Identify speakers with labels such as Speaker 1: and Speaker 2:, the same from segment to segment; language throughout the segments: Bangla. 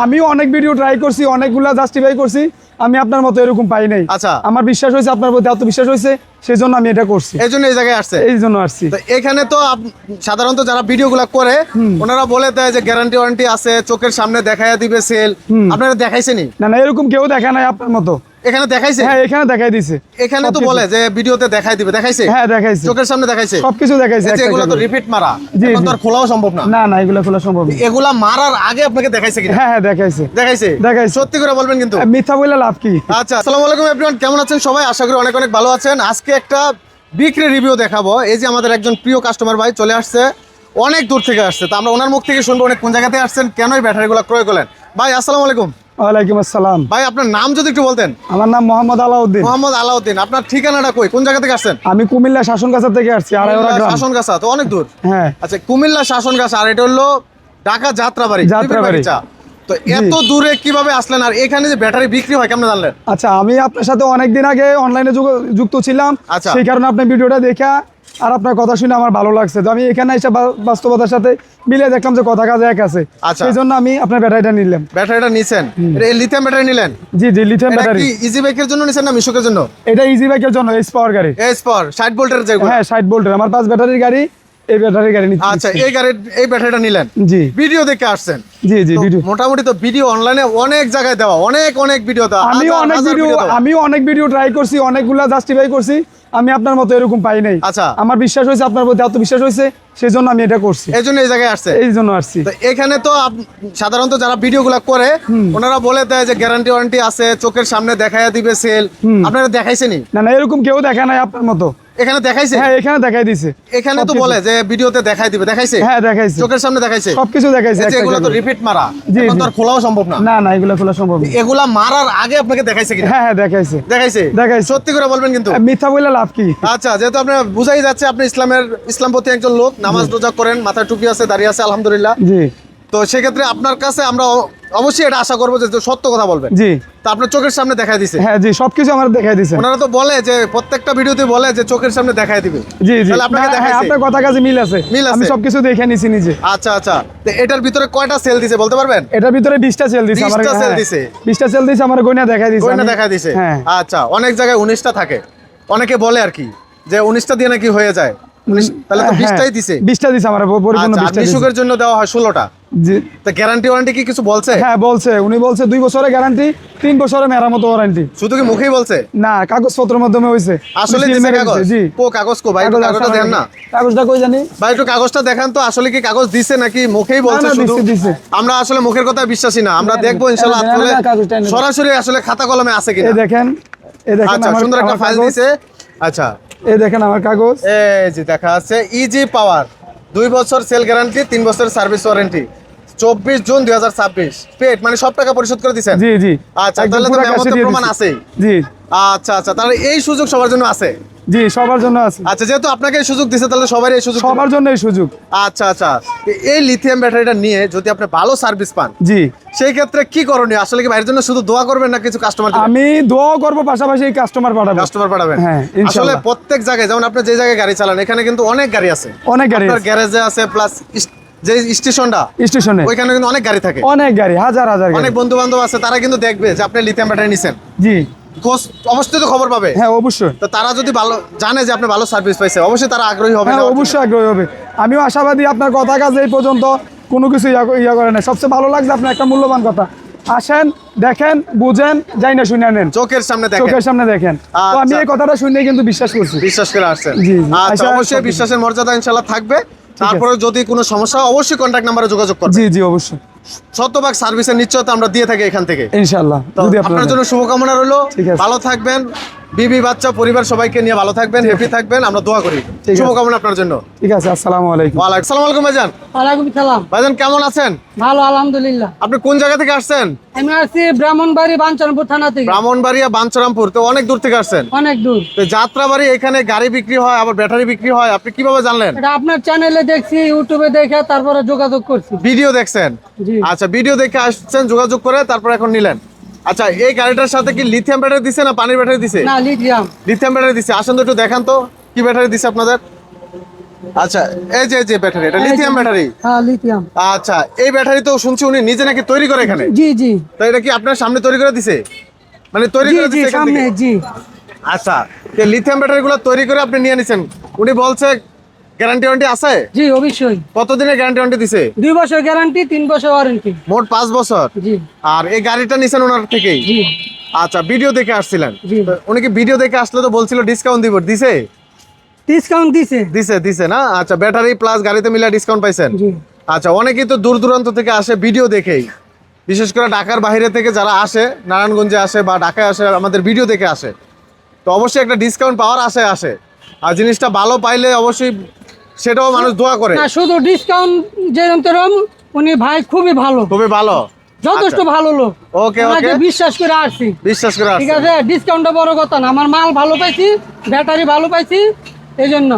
Speaker 1: আমিও অনেক ভিডিও ট্রাই করছি, অনেকগুলা জাস্টিফাই করছি, আমি আপনার মতো এরকম পাই নাই।
Speaker 2: আচ্ছা,
Speaker 1: আমার বিশ্বাস হয়েছে, আপনার প্রতি এত বিশ্বাস হয়েছে, সেই জন্য আমি এটা করছি।
Speaker 2: এই জন্য এই জায়গায় আসছে,
Speaker 1: এই জন্য আসছি।
Speaker 2: তো এখানে তো সাধারণত যারা ভিডিওগুলো করে ওনারা বলে দেয় যে গ্যারান্টি ওয়ারেন্টি আছে, চোখের সামনে দেখাইয়া দিবে সেল। আপনারা দেখাইছেনি?
Speaker 1: না না, এরকম কেউ দেখা নাই আপনার মতো।
Speaker 2: এখানে দেখাইছে?
Speaker 1: হ্যাঁ, এখানে দেখাই দিছে।
Speaker 2: এখানে তো বলে যে ভিডিওতে দেখাই দিবে, দেখাইছে?
Speaker 1: হ্যাঁ, দেখাইছে,
Speaker 2: চোখের সামনে দেখাইছে,
Speaker 1: সবকিছু দেখাইছে।
Speaker 2: এগুলো তো রিপিট মারা, এখন তো আর খোলাও সম্ভব না।
Speaker 1: না না, এগুলো খোলা সম্ভব না।
Speaker 2: এগুলা মারার আগে আপনাকে দেখাইছে কিনা?
Speaker 1: হ্যাঁ হ্যাঁ, দেখাইছে
Speaker 2: দেখাইছে। সত্যি করে বলবেন কিন্তু,
Speaker 1: মিথ্যা বলে লাভ কি?
Speaker 2: আচ্ছা, আসসালামু আলাইকুম এভরিওয়ান, কেমন আছেন সবাই? আশা করি অনেক অনেক ভালো আছেন। আজকে একটা বিক্রি রিভিউ দেখাবো। এই যে আমাদের একজন প্রিয় কাস্টমার ভাই চলে আসছে, অনেক দূর থেকে আসছে, তো আমরা ওনার মুখ থেকে শুনবো উনি কোন জায়গাতে আসছেন, কেন এই ব্যাটারিগুলো ক্রয় করলেন। ভাই আসসালামু আলাইকুম।
Speaker 1: ওয়ালাইকুম আসসালাম।
Speaker 2: ভাই আপনার নাম যদি একটু বলতেন।
Speaker 1: আমার নাম মোহাম্মদ আলাউদ্দিন।
Speaker 2: মোহাম্মদ আলাউদ্দিন। আপনার ঠিকানাটা কই, কোন জায়গা থেকে আসছেন?
Speaker 1: আমি কুমিল্লা শাসনগাছা থেকে আসছি, আড়াইওরা গ্রাম।
Speaker 2: শাসনগাছা তো অনেক দূর।
Speaker 1: হ্যাঁ,
Speaker 2: আচ্ছা, কুমিল্লা শাসনগাছা, আর এটা হলো ঢাকা যাত্রাবাড়ি। তো এত দূরে কিভাবে আসলেন, আর এখানে যে ব্যাটারি বিক্রি হয় কেমন জানলেন?
Speaker 1: আচ্ছা, আমি আপনার সাথে অনেকদিন আগে অনলাইনে যুক্ত ছিলাম,
Speaker 2: আচ্ছা,
Speaker 1: সেই কারণে আপনার ভিডিওটা দেখা আর আপনার কথা শুনে আমার ভালো লাগছে, তো আমি এখানে এসে বাস্তবতার সাথে মিলে দেখলাম যে কথা কাজ এক আছে। সেই জন্য আমি আপনার ব্যাটারিটা নিলাম।
Speaker 2: ব্যাটারিটা নিছেন? এটা লিথিয়াম ব্যাটারি নিলেন?
Speaker 1: জি জি, লিথিয়াম ব্যাটারি।
Speaker 2: ইজি বাইকের জন্য নিছেন না মিশুকের জন্য?
Speaker 1: এটা ইজি বাইকের জন্য, এস পাওয়ার গাড়ি।
Speaker 2: এস পাওয়ার 60 ভোল্টের যেগুলো?
Speaker 1: হ্যাঁ, 60 ভোল্টের। আমার 5 ব্যাটারির গাড়ি, এই ব্যাটারির গাড়ি নিচ্ছি।
Speaker 2: আচ্ছা, এই ব্যাটারিটা নিলেন?
Speaker 1: জি।
Speaker 2: ভিডিও দেখে আসছেন?
Speaker 1: জি জি, ভিডিও।
Speaker 2: মোটামুটি তো ভিডিও অনলাইনে অনেক জায়গায় দেওয়া, অনেক ভিডিও দেওয়া।
Speaker 1: আমিও অনেক ভিডিও ট্রাই করছি, অনেকগুলা জাস্টিফাই করছি, আমি আপনার মতো এরকম পাই নাই।
Speaker 2: আচ্ছা,
Speaker 1: আমার বিশ্বাস হয়েছে, আপনার প্রতি এত বিশ্বাস হয়েছে, সেই জন্য আমি এটা করছি।
Speaker 2: এই জন্য এই জায়গায় আসছে,
Speaker 1: এই জন্য আসছি।
Speaker 2: তো এখানে তো সাধারণত যারা ভিডিওগুলো করে ওনারা বলে দেয় যে গ্যারান্টি ওয়ারেন্টি আছে, চোখের সামনে দেখাইয়া দিবে সেল। আপনারা দেখাইছেনি?
Speaker 1: না না, এরকম কেউ দেখা নাই আপনার মতো।
Speaker 2: এখানে দেখাইছে?
Speaker 1: হ্যাঁ, এখানে দেখাই দিছে।
Speaker 2: এখানে তো বলে যে ভিডিওতে দেখাই দিবে, দেখাইছে?
Speaker 1: হ্যাঁ, দেখাইছে,
Speaker 2: চোখের সামনে দেখাইছে,
Speaker 1: সবকিছু দেখাইছে।
Speaker 2: এগুলো তো রিপিট মারা, এখন তো আর খোলাও সম্ভব না।
Speaker 1: না না, এগুলো খোলা সম্ভব না।
Speaker 2: এগুলা মারার আগে আপনাকে দেখাইছে কিনা?
Speaker 1: হ্যাঁ হ্যাঁ, দেখাইছে।
Speaker 2: দেখাইছে। সত্যি করে বলবেন কিন্তু,
Speaker 1: মিথ্যা বলে লাভ কি?
Speaker 2: আচ্ছা, যেহেতু আপনার বুঝাই যাচ্ছে আপনি ইসলাম প্রতি একজন লোক, নামাজ রোজা করেন, মাথায় টুপি আছে, দাঁড়িয়ে আছে, আলহামদুলিল্লাহ।
Speaker 1: জি।
Speaker 2: তো সেক্ষেত্রে আপনার কাছে আমরা অবশ্যই এটা আশা করবো যে সত্য কথা বলবেন।
Speaker 1: জি।
Speaker 2: তো আপনার চোখের সামনে দেখাই দিছে?
Speaker 1: হ্যাঁ জি, সবকিছু আমার দেখাই দিছে।
Speaker 2: ওনারা তো বলে যে প্রত্যেকটা ভিডিওতে বলে যে চোখের সামনে দেখাই দিবে।
Speaker 1: জি জি,
Speaker 2: তাহলে আপনাকে দেখাইছে?
Speaker 1: আপনার কথা কাজে মিল আছে, আমি সবকিছু দেখে নিছি নিজে।
Speaker 2: আচ্ছা আচ্ছা, তো এটার ভিতরে কয়টা সেল দিছে বলতে পারবেন?
Speaker 1: এটার ভিতরে 20টা সেল দিছে আমার।
Speaker 2: 20টা সেল দিছে?
Speaker 1: 20টা সেল দিছে আমার, গয়না দেখাই দিছে।
Speaker 2: গয়না দেখাই দিছে?
Speaker 1: হ্যাঁ।
Speaker 2: আচ্ছা, অনেক জায়গায় 19টা থাকে, অনেকে বলে আর কি যে 19টা দিয়ে নাকি হয়ে যায়। তাহলে তো 20টাই দিছে?
Speaker 1: 20টা দিছে আমার, পরিপূর্ণ 20টা দিছে।
Speaker 2: মিশুকের জন্য দেওয়া হয় 16টা।
Speaker 1: জি।
Speaker 2: তো গ্যারান্টি ওয়ারেন্টি কি কিছু বলছে?
Speaker 1: হ্যাঁ বলছে, উনি বলছে 2 বছরের গ্যারান্টি, 3 বছরের মেরামত ওয়ারেন্টি।
Speaker 2: শুধু কি মুখেই বলছে?
Speaker 1: না, কাগজপত্রের মাধ্যমে হইছে।
Speaker 2: আসলে দিছে কাগজ?
Speaker 1: জি।
Speaker 2: কাগজ কো ভাই, কাগজটা দেন না।
Speaker 1: কাগজটা কই জানি?
Speaker 2: ভাই একটু কাগজটা দেখান তো, আসলে কি কাগজ দিছে নাকি মুখেই বলছে শুধু?
Speaker 1: দিছে।
Speaker 2: আমরা আসলে মুখের কথা বিশ্বাসী না, আমরা দেখবো ইনশাআল্লাহ সরাসরি আসলে খাতা কলমে আছে কিনা।
Speaker 1: এই দেখেন,
Speaker 2: আচ্ছা, সুন্দর একটা ফাইল দিছে। আচ্ছা,
Speaker 1: এই দেখেন আমার কাগজ।
Speaker 2: এই যে দেখা আছে ইজি পাওয়ার, 2 বছর সেল গ্যারান্টি, 3 বছর সার্ভিস ওয়ারেন্টি, 24 জুন 2026 পেড, মানে সব টাকা পরিশোধ করে দিবেন? জি জি। আচ্ছা, তাহলে তো মেমোতে প্রমাণ আছে।
Speaker 1: জি।
Speaker 2: আচ্ছা আচ্ছা, তাহলে এই সুযোগ সবার জন্য আছে?
Speaker 1: জি, সবার জন্য আছে।
Speaker 2: আচ্ছা, যেহেতু আপনাকে এই সুযোগ দিছে তাহলে সবার এই সুযোগ,
Speaker 1: সবার জন্য এই সুযোগ।
Speaker 2: আচ্ছা আচ্ছা, এই লিথিয়াম ব্যাটারিটা নিয়ে যদি আপনি ভালো সার্ভিস পান,
Speaker 1: জি, সেই
Speaker 2: ক্ষেত্রে কি করণীয়? আসলে কি ভাইয়ের জন্য শুধু দোয়া করবেন না কিছু কাস্টমার?
Speaker 1: আমি দোয়া করব, পাশাপাশি কাস্টমার পাঠাবেন। হ্যাঁ,
Speaker 2: আসলে প্রত্যেক জায়গায়, যেমন আপনি যে জায়গায় গাড়ি চালান এখানে কিন্তু অনেক গাড়ি আছে,
Speaker 1: অনেক গাড়ি,
Speaker 2: আপনার গ্যারেজে আছে, প্লাস যে স্টেশনে ওইখানে কিন্তু অনেক গাড়ি থাকে,
Speaker 1: অনেক গাড়ি, হাজার
Speaker 2: অনেক বন্ধু বান্ধব আছে, তারা কিন্তু দেখবে যে আপনি লিথিয়াম ব্যাটারি নিছেন। জি, অবশ্যই তো খবর পাবে।
Speaker 1: হ্যাঁ অবশ্যই।
Speaker 2: তো তারা যদি ভালো জানে যে আপনি ভালো সার্ভিস পাইছে, অবশ্যই তারা আগ্রহী হবে।
Speaker 1: হ্যাঁ, অবশ্যই আগ্রহী হবে। আমিও আশাবাদী, আপনার কথা কাজ এই পর্যন্ত কোনো কিছু ইয়া করে না। সবচেয়ে ভালো লাগছে আপনার একটা মূল্যবান কথা, আসেন, দেখেন, বুঝেন, যাই না শুনে নেন,
Speaker 2: চোখের সামনে দেখেন।
Speaker 1: তো আমি এই কথাটা শুনে কিন্তু বিশ্বাস করছি,
Speaker 2: বিশ্বাস করে আসছেন।
Speaker 1: জি,
Speaker 2: আচ্ছা, অবশ্যই বিশ্বাসের মর্যাদা ইনশাআল্লাহ থাকবে। তারপরে যদি কোনো সমস্যা হয় অবশ্যই কন্টাক্ট নাম্বারে যোগাযোগ করবেন।
Speaker 1: জি জি, অবশ্যই।
Speaker 2: শতভাগ সার্ভিসের নিশ্চয়তা আমরা দিয়ে থাকি এখান থেকে,
Speaker 1: ইনশাআল্লাহ।
Speaker 2: আপনার জন্য শুভকামনা রইল, ভালো থাকবেন, বিবি বাচ্চা পরিবার সবাইকে নিয়ে ভালো থাকবেন, হ্যাপি থাকবেন, আমরা দোয়া করি। শুভকামনা আপনার জন্য। ঠিক আছে, আসসালামু আলাইকুম। আসসালামু আলাইকুম ভাইজান।
Speaker 3: ওয়ালাইকুম সালাম।
Speaker 2: ভাইজান কেমন আছেন?
Speaker 3: ভালো, আলহামদুলিল্লাহ।
Speaker 2: আপনি কোন জায়গা থেকে আসছেন?
Speaker 3: আমি আসছি ব্রাহ্মণবাড়ি বাঞ্ছারামপুর থানা থেকে।
Speaker 2: ব্রাহ্মণবাড়িয়া বাঞ্ছারামপুর, তো অনেক দূর থেকে আসছেন?
Speaker 3: অনেক দূর।
Speaker 2: তো যাত্রাবাড়ি এখানে গাড়ি বিক্রি হয়, আবার ব্যাটারি বিক্রি হয়, আপনি কিভাবে জানলেন?
Speaker 3: এটা আপনার চ্যানেলে দেখছি, ইউটিউবে দেখে তারপরে যোগাযোগ করছি।
Speaker 2: ভিডিও দেখছেন?
Speaker 3: জি।
Speaker 2: আচ্ছা, ভিডিও দেখে আসছেন, যোগাযোগ করে তারপর এখন নিলেন। আচ্ছা, এই গাড়িটার সাথে কি লিথিয়াম ব্যাটারি দিছে না পানির ব্যাটারি দিছে?
Speaker 3: না, লিথিয়াম
Speaker 2: ব্যাটারি দিছে। আসেন তো একটু দেখান তো কি ব্যাটারি দিছে আপনাদের। আচ্ছা এই যে ব্যাটারি, এটা লিথিয়াম ব্যাটারি।
Speaker 3: হ্যাঁ লিথিয়াম।
Speaker 2: আচ্ছা এই ব্যাটারি তো শুনছি উনি নিজে নাকি তৈরি করে এখানে,
Speaker 3: জি জি
Speaker 2: তো এটা কি আপনার সামনে তৈরি করে দিছে, মানে তৈরি
Speaker 3: জি
Speaker 2: করে
Speaker 3: জি
Speaker 2: দিছে এখান
Speaker 3: সামনে
Speaker 2: থেকে?
Speaker 3: জি।
Speaker 2: আচ্ছা এই লিথিয়াম ব্যাটারিগুলো তৈরি করে আপনি নিয়ে নিছেন, উনি বলছে গ্যারান্টি ওয়ারেন্টি আছে?
Speaker 3: জি অবশ্যই।
Speaker 2: কতদিনের গ্যারান্টি ওয়ারেন্টি দিছে?
Speaker 3: 2 বছর গ্যারান্টি, 3 বছর ওয়ারেন্টি।
Speaker 2: মোট 5 বছর।
Speaker 3: জি
Speaker 2: আর এই গাড়িটা নিছেন ওনার থেকেই?
Speaker 3: জি
Speaker 2: আচ্ছা ভিডিও দেখে আসছিলেন?
Speaker 3: জি।
Speaker 2: তো উনি কি ভিডিও দেখে আসলে তো বলছিল ডিসকাউন্ট দিব, দিছে?
Speaker 3: ডিসকাউন্ট দিছে।
Speaker 2: দিছে না? আচ্ছা ব্যাটারি প্লাস গাড়িতে মিলে ডিসকাউন্ট পাইছেন?
Speaker 3: জি
Speaker 2: আচ্ছা অনেকেই তো দূর দূরান্ত থেকে আসে ভিডিও দেখেই, বিশেষ করে ঢাকার বাইরে থেকে যারা আসে, নারায়ণগঞ্জে আসে বা ঢাকায় আসে, আমাদের ভিডিও দেখে আসে, তো অবশ্যই একটা ডিসকাউন্ট পাওয়ার আশায় আসে, আর জিনিসটা ভালো পাইলে অবশ্যই সেটাও মানুষ দোয়া করে।
Speaker 3: না শুধু ডিসকাউন্ট যেরকম তেরম, উনি ভাই খুবই ভালো,
Speaker 2: খুবই ভালো,
Speaker 3: যথেষ্ট ভালো লোক।
Speaker 2: ওকে
Speaker 3: ওনাকে
Speaker 2: ওকে,
Speaker 3: বিশ্বাস করে আসছি।
Speaker 2: বিশ্বাস করে
Speaker 3: ঠিক
Speaker 2: আসছেন।
Speaker 3: আছে, ডিসকাউন্টটা বড় কথা না, আমার মাল ভালো পাইছি, ব্যাটারি ভালো পাইছি, এই জন্য।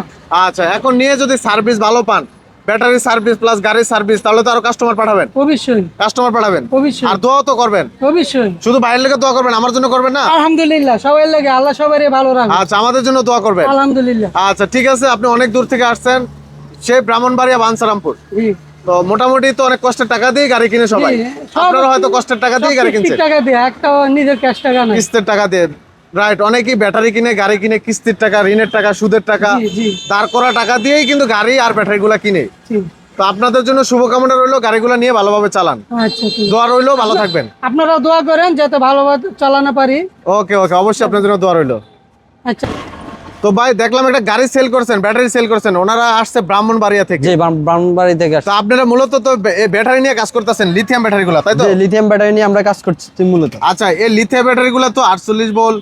Speaker 2: আচ্ছা এখন নিয়ে যদি সার্ভিস ভালো পান, ব্যাটারি সার্ভিস প্লাস গাড়ির সার্ভিস, তাহলে তো আরো কাস্টমার পাঠাবেন,
Speaker 3: অবশ্যই
Speaker 2: কাস্টমার পাঠাবেন,
Speaker 3: অবশ্যই
Speaker 2: আর দোয়াও তো করবেন।
Speaker 3: অবশ্যই।
Speaker 2: শুধু বাইরের লেগে দোয়া করবেন, আমার জন্য করবেন না?
Speaker 3: আলহামদুলিল্লাহ, সবাই লাগে, আল্লাহ সবারই ভালো রাখবে।
Speaker 2: আচ্ছা আমাদের জন্য দোয়া করবেন।
Speaker 3: আলহামদুলিল্লাহ।
Speaker 2: আচ্ছা ঠিক আছে, আপনি অনেক দূর থেকে আসছেন, সেই ব্রাহ্মণবাড়িয়া বাঞ্ছারামপুর,
Speaker 3: জি
Speaker 2: তো মোটামুটি তো অনেক কষ্টের টাকা দিয়ে গাড়ি কিনে সবাই,
Speaker 3: জি, সব-
Speaker 2: আপনারা হয়তো কষ্টের টাকা দিয়ে গাড়ি কিনছেন,
Speaker 3: টাকা দিয়ে, একটা নিজের ক্যাশ টাকা না।
Speaker 2: কিস্তির টাকা দিয়ে, রাইট? অনেকেই ব্যাটারি কিনে, গাড়ি কিনে কিস্তির টাকা, ঋণের টাকা, সুদের টাকা,
Speaker 3: জি জি
Speaker 2: দাঁড় করা টাকা দিয়েই কিন্তু গাড়ি আর ব্যাটারিগুলো কিনে।
Speaker 3: জি।
Speaker 2: তো আপনাদের জন্য শুভকামনা রইলো, গাড়িগুলো নিয়ে ভালোভাবে চালান,
Speaker 3: আচ্ছা ঠিক আছে।
Speaker 2: দোয়া রইলো, ভালো থাকবেন।
Speaker 3: আপনারা দোয়া করেন যাতে ভালোভাবে চালানো পারি।
Speaker 2: ওকে ওকে, অবশ্যই আপনার জন্য দোয়া রইলো।
Speaker 3: আচ্ছা
Speaker 2: তো ভাই দেখলাম একটা গাড়ি সেল করছেন, ব্যাটারি সেল করছেন, ওনারা আসছে ব্রাহ্মণবাড়িয়া থেকে,
Speaker 4: জি ব্রাহ্মণবাড়ি থেকে
Speaker 2: তো আপনারা মূলত তো ব্যাটারি নিয়ে কাজ করতেছেন, লিথিয়াম ব্যাটারিগুলো, তাই তো?
Speaker 4: যে লিথিয়াম ব্যাটারি নিয়ে আমরা কাজ করছি মূলত।
Speaker 2: আচ্ছা এই লিথিয়াম ব্যাটারিগুলো তো 48 ভোল্ট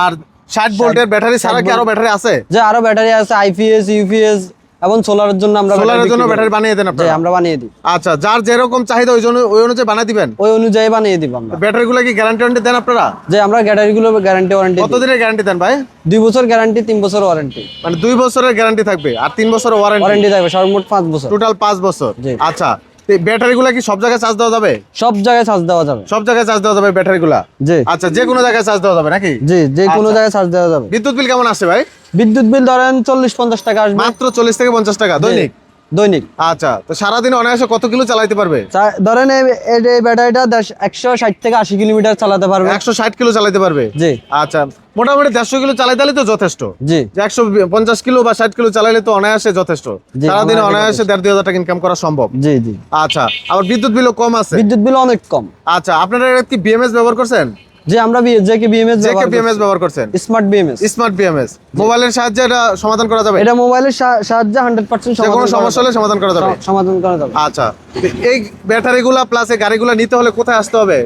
Speaker 2: আর 60 ভোল্টের ব্যাটারি ছাড়া কি আরো ব্যাটারি আছে?
Speaker 4: যে আরো ব্যাটারি আছে, আইপিএস, ইউপিএস এবং সোলারের জন্য আমরা
Speaker 2: সোলারের জন্য ব্যাটারি বানিয়ে দেন
Speaker 4: জি
Speaker 2: আপনারা?
Speaker 4: আমরা বানিয়ে দিই,
Speaker 2: আচ্ছা যার যেরকম চাহিদা ওই অনুযায়ী বানিয়ে দিবেন?
Speaker 4: ওই অনুযায়ী বানিয়ে দিব আমরা।
Speaker 2: ব্যাটারিগুলো কি গ্যারান্টি ওয়ারেন্টি দেন আপনারা?
Speaker 4: যে আমরা ব্যাটারিগুলো গ্যারান্টি ওয়ারেন্টি
Speaker 2: কতদিনের গ্যারান্টি দেন ভাই?
Speaker 4: 2 বছর গ্যারান্টি, 3 বছর ওয়ারেন্টি।
Speaker 2: মানে 2 বছরের গ্যারান্টি থাকবে আর 3 বছরের ওয়ারেন্টি,
Speaker 4: ওয়ারেন্টি থাকবে সর্বমোট 5 বছর।
Speaker 2: টোটাল 5 বছর।
Speaker 4: জি।
Speaker 2: আচ্ছা এই ব্যাটারিগুলো কি সব জায়গায় চার্জ দেওয়া যাবে?
Speaker 4: সব জায়গায় চার্জ দেওয়া যাবে।
Speaker 2: সব জায়গায় চার্জ দেওয়া যাবে ব্যাটারিগুলো?
Speaker 4: জি
Speaker 2: আচ্ছা যে কোনো জায়গায় চার্জ দেওয়া যাবে নাকি?
Speaker 4: জি যে কোনো
Speaker 2: আচ্ছা।
Speaker 4: জায়গায় চার্জ দেওয়া যাবে।
Speaker 2: বিদ্যুৎ বিল কেমন আসছে ভাই?
Speaker 4: বিদ্যুৎ বিল ধরেন 40-50 টাকা আসবে
Speaker 2: মাত্র 40 থেকে 50 টাকা দৈনিক?
Speaker 4: দৈনিক।
Speaker 2: আচ্ছা তো সারাদিন অনায়াসে কত কিলো চালাইতে পারবে?
Speaker 4: ধরেন এই ব্যাটারিটা 160 থেকে 80 কিলোমিটার চালাতে পারবে।
Speaker 2: 160 কিলো চালাইতে পারবে?
Speaker 4: জি
Speaker 2: আচ্ছা মোটামুটি 150 কিলো চালাইতে হলে তো যথেষ্ট,
Speaker 4: জি
Speaker 2: যে 150 কিলো বা 60 কিলো চালাইলে তো অনায়াসে যথেষ্ট,
Speaker 4: জি,
Speaker 2: সারাদিনে
Speaker 4: অনায়াসে
Speaker 2: অনায়াসে 1,500-2,000 টাকা ইনকাম করা সম্ভব।
Speaker 4: জি জি
Speaker 2: আচ্ছা আবার বিদ্যুৎ বিলও কম আছে?
Speaker 4: বিদ্যুৎ বিল অনেক কম।
Speaker 2: আচ্ছা আপনারা কি বিএমএস ব্যবহার করছেন?
Speaker 4: যে আমরা জেকে বিএমএস
Speaker 2: জেকে বিএমএস ব্যবহার করছেন?
Speaker 4: Smart BMS.
Speaker 2: স্মার্ট বিএমএস মোবাইলের সাহায্যে এটা সমাধান করা যাবে?
Speaker 4: এটা মোবাইলের সাহায্যে 100%
Speaker 2: যে কোনো সমস্যা হলে সমাধান করা যাবে?
Speaker 4: সমাধান করা যাবে।
Speaker 2: আচ্ছা তো এই ব্যাটারিগুলা প্লাস এই গাড়িগুলা নিতে হলে কোথায় আসতে হবে?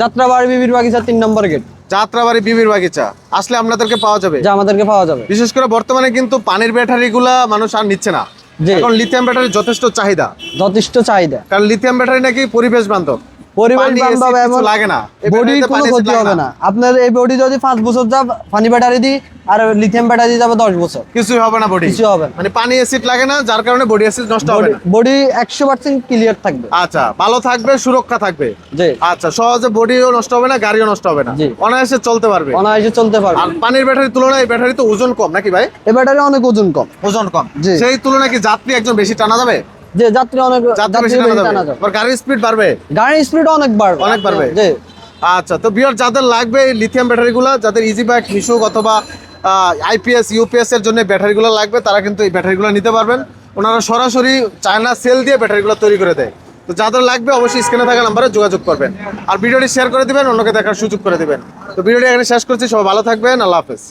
Speaker 4: যাত্রাবাড়ি বিবির বাগিচা 3 নম্বর গেট,
Speaker 2: যাত্রাবাড়ি বিবির বাগিচা আসলে আপনাদেরকে পাওয়া যাবে?
Speaker 4: যা আমাদেরকে পাওয়া যাবে।
Speaker 2: বিশেষ করে বর্তমানে কিন্তু পানির ব্যাটারিগুলা মানুষ আর নিচ্ছে না,
Speaker 4: জি।
Speaker 2: এখন লিথিয়াম ব্যাটারি যথেষ্ট চাহিদা,
Speaker 4: যথেষ্ট চাহিদা।
Speaker 2: কারণ লিথিয়াম ব্যাটারি নাকি পরিবেশ বান্ধব,
Speaker 4: পরিবেশ
Speaker 2: পানি,
Speaker 4: বান্ধব
Speaker 2: acid
Speaker 4: এবং
Speaker 2: কিছু লাগে না, এই
Speaker 4: বডি
Speaker 2: ব্যাটারিতে
Speaker 4: কোনো
Speaker 2: পানি, acid
Speaker 4: ক্ষতি
Speaker 2: লাগে
Speaker 4: হবে না। আপনার এই বডি যদি 5 বছর যাব পানি ব্যাটারি দি, আর লিথিয়াম ব্যাটারি যাবে 10 বছর,
Speaker 2: কিছুই হবে না, বডি
Speaker 4: কিছু হবে না।
Speaker 2: মানে পানি অ্যাসিড লাগে না, যার কারণে বডি অ্যাসিড নষ্ট হবে না।
Speaker 4: বডি 100% ক্লিয়ার থাকবে।
Speaker 2: আচ্ছা ভালো থাকবে, সুরক্ষা থাকবে।
Speaker 4: জি
Speaker 2: আচ্ছা সহজে বডিও নষ্ট হবে না, গাড়িও নষ্ট হবে না,
Speaker 4: জি।
Speaker 2: অনায়াসে চলতে পারবে।
Speaker 4: অনায়াসে চলতে পারবে।
Speaker 2: আর পানির ব্যাটারির তুলনায় এই ব্যাটারি তো ওজন কম নাকি ভাই?
Speaker 4: এই ব্যাটারি অনেক ওজন কম।
Speaker 2: ওজন কম,
Speaker 4: জি।
Speaker 2: সেই তুলনায় কি যাত্রী একজন বেশি টানা যাবে?
Speaker 4: যে যাত্রী অনেক
Speaker 2: যাত্রী বেশি টানা যাবে, আর গাড়ির স্পিড বাড়বে,
Speaker 4: গাড়ির স্পিড অনেক বাড়বে।
Speaker 2: অনেক বাড়বে।
Speaker 4: জি
Speaker 2: আচ্ছা তো বিয়ার যাদের লাগবে এই লিথিয়াম ব্যাটারিগুলো, যাদের ইজি বাইক, মিশুক অথবা আইপিএস ইউপিএস এর জন্য ব্যাটারিগুলো লাগবে, তারা কিন্তু এই ব্যাটারিগুলো নিতে পারবেন। ওনারা সরাসরি চায়না সেল দিয়ে ব্যাটারিগুলো তৈরি করে দেয়। তো যাদের লাগবে অবশ্যই স্ক্রিনে থাকা নাম্বারে যোগাযোগ করবেন, আর ভিডিওটি শেয়ার করে দিবেন, অন্যকে দেখার সুযোগ করে দিবেন। তো ভিডিওটি এখানে শেষ করছি, সবাই ভালো থাকবেন, আল্লাহ হাফেজ।